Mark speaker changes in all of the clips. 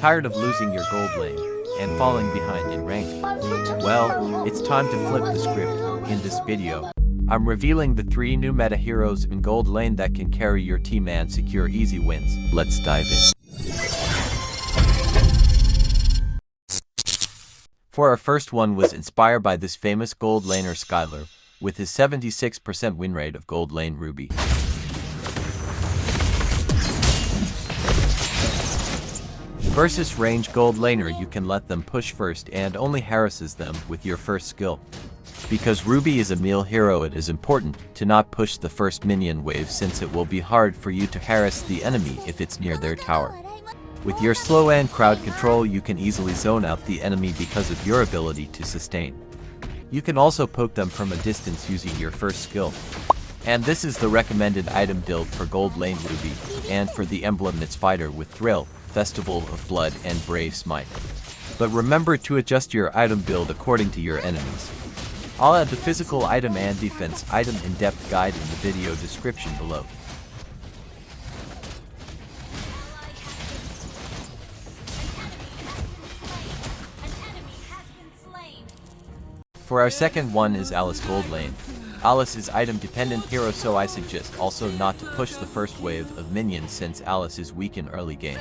Speaker 1: Tired of losing your gold lane and falling behind in rank? Well, it's time to flip the script. In this video, I'm revealing the 3 new meta heroes in gold lane that can carry your team and secure easy wins. Let's dive in. For our first one was inspired by this famous gold laner Skylar, with his 76% win rate of gold lane Ruby. Versus range gold laner, you can let them push first and only harasses them with your first skill. Because Ruby is a melee hero, it is important to not push the first minion wave, since it will be hard for you to harass the enemy if it's near their tower. With your slow and crowd control, you can easily zone out the enemy because of your ability to sustain. You can also poke them from a distance using your first skill. And this is the recommended item build for gold lane Ruby, and for the emblem it's fighter with Thrill, Festival of Blood and Brave Smite. But remember to adjust your item build according to your enemies. I'll add the physical item and defense item in-depth guide in the video description below. For our second one is Alice gold lane. Alice is item dependent hero, so I suggest also not to push the first wave of minions since Alice is weak in early game.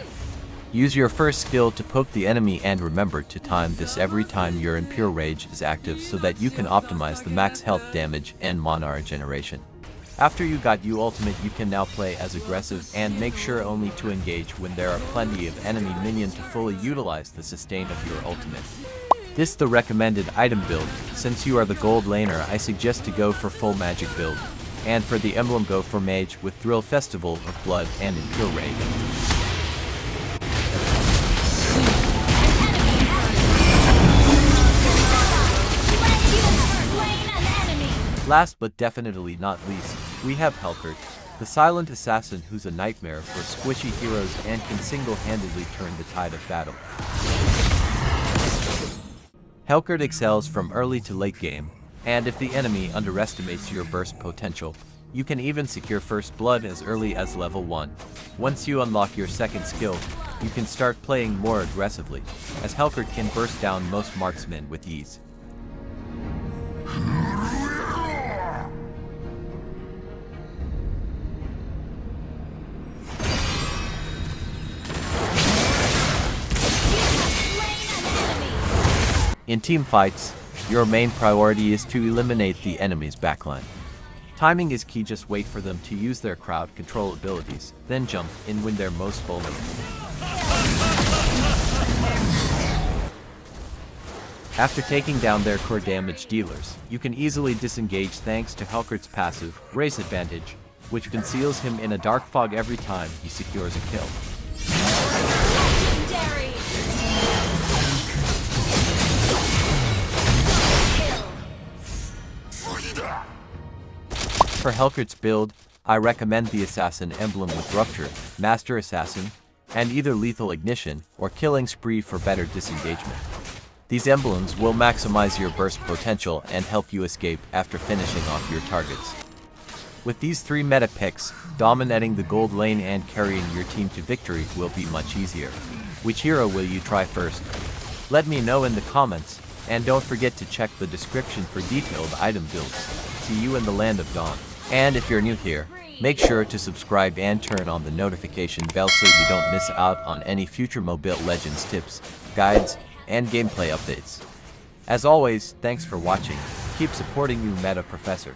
Speaker 1: Use your first skill to poke the enemy, and remember to time this every time your Impure Rage is active so that you can optimize the max health damage and mana regeneration. After you got your ultimate, you can now play as aggressive and make sure only to engage when there are plenty of enemy minions to fully utilize the sustain of your ultimate. This is the recommended item build. Since you are the gold laner, I suggest to go for full magic build. And for the emblem, go for mage with Thrill, Festival of Blood and Impure Rage. Last but definitely not least, we have Helcurt, the silent assassin who's a nightmare for squishy heroes and can single-handedly turn the tide of battle. Helcurt excels from early to late game, and if the enemy underestimates your burst potential, you can even secure first blood as early as level 1. Once you unlock your second skill, you can start playing more aggressively, as Helcurt can burst down most marksmen with ease. In team fights, your main priority is to eliminate the enemy's backline. Timing is key, just wait for them to use their crowd control abilities, then jump in when they're most vulnerable. After taking down their core damage dealers, you can easily disengage thanks to Helcurt's passive, Race Advantage, which conceals him in a dark fog every time he secures a kill. For Helcurt's build, I recommend the Assassin emblem with Rupture, Master Assassin, and either Lethal Ignition or Killing Spree for better disengagement. These emblems will maximize your burst potential and help you escape after finishing off your targets. With these 3 meta picks, dominating the gold lane and carrying your team to victory will be much easier. Which hero will you try first? Let me know in the comments, and don't forget to check the description for detailed item builds. See you in the land of dawn. And if you're new here, make sure to subscribe and turn on the notification bell so you don't miss out on any future Mobile Legends tips, guides, and gameplay updates. As always, thanks for watching. Keep supporting you, Meta Professor.